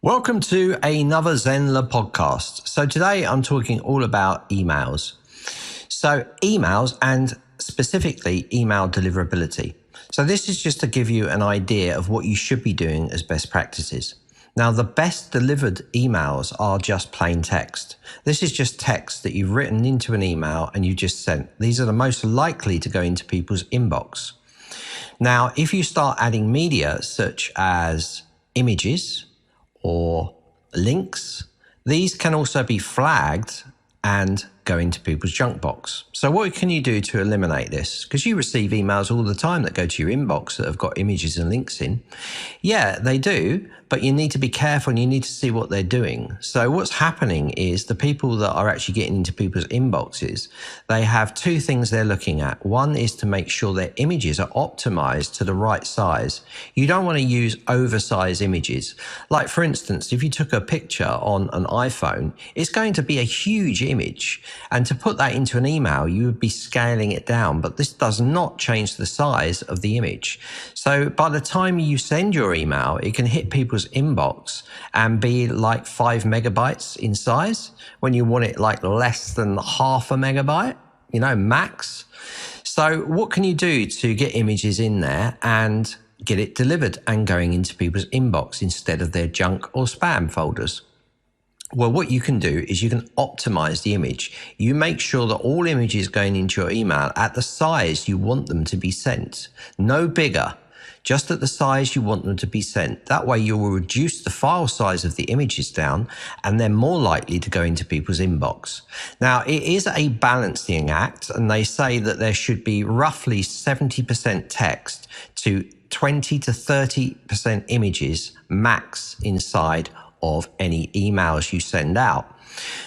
Welcome to another Zenler podcast. So today I'm talking all about emails. So emails and specifically email deliverability. So this is just to give you an idea of what you should be doing as best practices. Now, the best delivered emails are just plain text. This is just text that you've written into an email and you just sent. These are the most likely to go into people's inbox. Now, if you start adding media such as images or links, these can also be flagged and go into people's junk box. So what can you do to eliminate this? Because you receive emails all the time that go to your inbox that have got images and links in. Yeah, they do, but you need to be careful and you need to see what they're doing. So what's happening is the people that are actually getting into people's inboxes, they have two things they're looking at. One is to make sure their images are optimized to the right size. You don't want to use oversized images. Like for instance, if you took a picture on an iPhone, it's going to be a huge image. And to put that into an email, you would be scaling it down, but this does not change the size of the image. So by the time you send your email, it can hit people's inbox and be like 5 megabytes in size when you want it like less than half a megabyte, max. So what can you do to get images in there and get it delivered and going into people's inbox instead of their junk or spam folders? Well, what you can do is you can optimize the image. You make sure that all images going into your email at the size you want them to be sent, no bigger, just at the size you want them to be sent. That way you will reduce the file size of the images down and they're more likely to go into people's inbox. Now, it is a balancing act, and they say that there should be roughly 70% text to 20 to 30% images max inside of any emails you send out.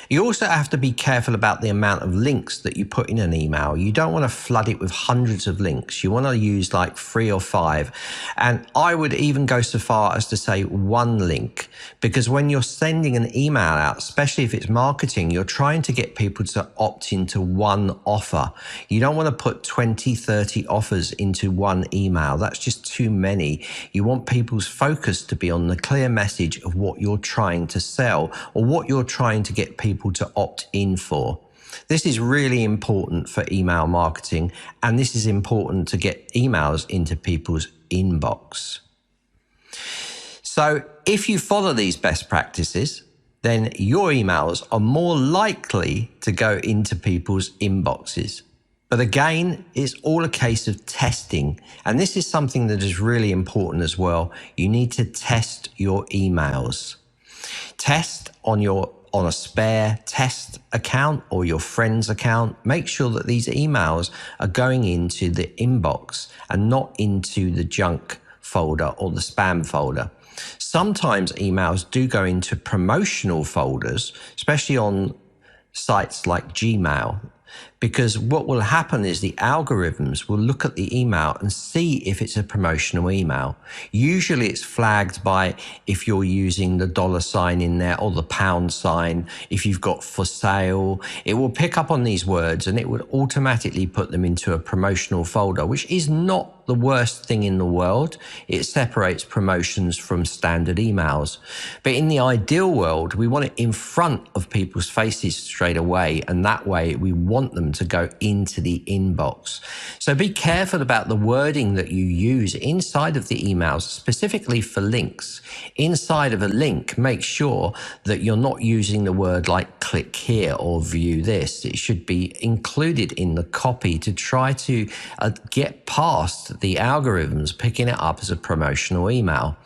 You also have to be careful about the amount of links that you put in an email. You don't want to flood it with hundreds of links. You want to use like 3 or 5. And I would even go so far as to say 1 link, because when you're sending an email out, especially if it's marketing, you're trying to get people to opt into one offer. You don't want to put 20, 30 offers into one email. That's just too many. You want people's focus to be on the clear message of what you're trying to sell or what you're trying to get people to opt in for. This is really important for email marketing, and this is important to get emails into people's inbox. So if you follow these best practices, then your emails are more likely to go into people's inboxes. But again, it's all a case of testing. And this is something that is really important as well. You need to test your emails. Test on a spare test account or your friend's account. Make sure that these emails are going into the inbox and not into the junk folder or the spam folder. Sometimes emails do go into promotional folders, especially on sites like Gmail, because what will happen is the algorithms will look at the email and see if it's a promotional email. Usually it's flagged by if you're using the $ in there or the pound sign. If you've got for sale, it will pick up on these words and it would automatically put them into a promotional folder, which is not the worst thing in the world. It separates promotions from standard emails. But in the ideal world, we want it in front of people's faces straight away, and that way we want them to go into the inbox. So be careful about the wording that you use inside of the emails, specifically for links. Inside of a link, make sure that you're not using the word like click here or view this. It should be included in the copy to try to get past the algorithms picking it up as a promotional email.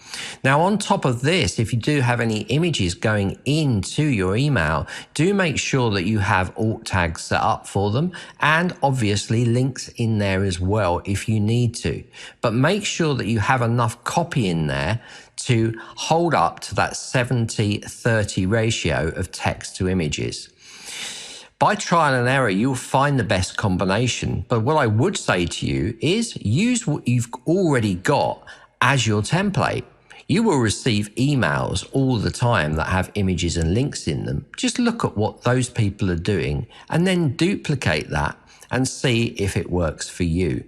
Now, on top of this, if you do have any images going into your email, do make sure that you have alt tags set up for them, and obviously links in there as well if you need to. But make sure that you have enough copy in there to hold up to that 70-30 ratio of text to images. By trial and error, you'll find the best combination. But what I would say to you is use what you've already got as your template. You will receive emails all the time that have images and links in them. Just look at what those people are doing and then duplicate that and see if it works for you.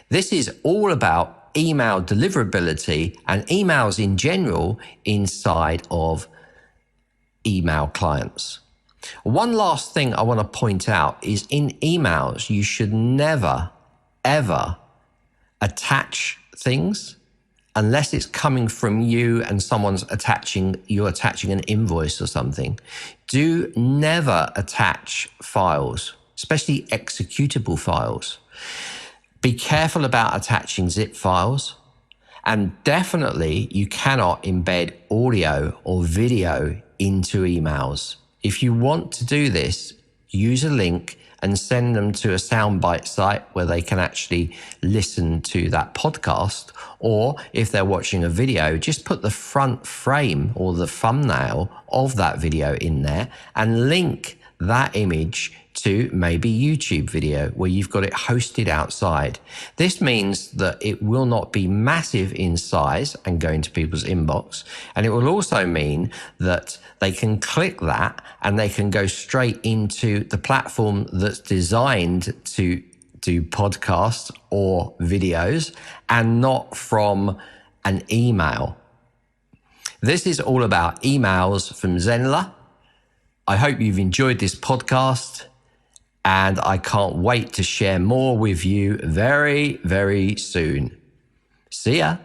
This is all about email deliverability and emails in general inside of email clients. One last thing I want to point out is in emails, you should never, ever attach things unless it's coming from you and you're attaching an invoice or something. Do never attach files, especially executable files. Be careful about attaching zip files. And definitely you cannot embed audio or video into emails. If you want to do this, use a link and send them to a soundbite site where they can actually listen to that podcast. Or if they're watching a video, just put the front frame or the thumbnail of that video in there and link that image to maybe YouTube video where you've got it hosted outside. This means that it will not be massive in size and go into people's inbox. And it will also mean that they can click that and they can go straight into the platform that's designed to do podcasts or videos and not from an email. This is all about emails from Zenler. I hope you've enjoyed this podcast, and I can't wait to share more with you very, very soon. See ya.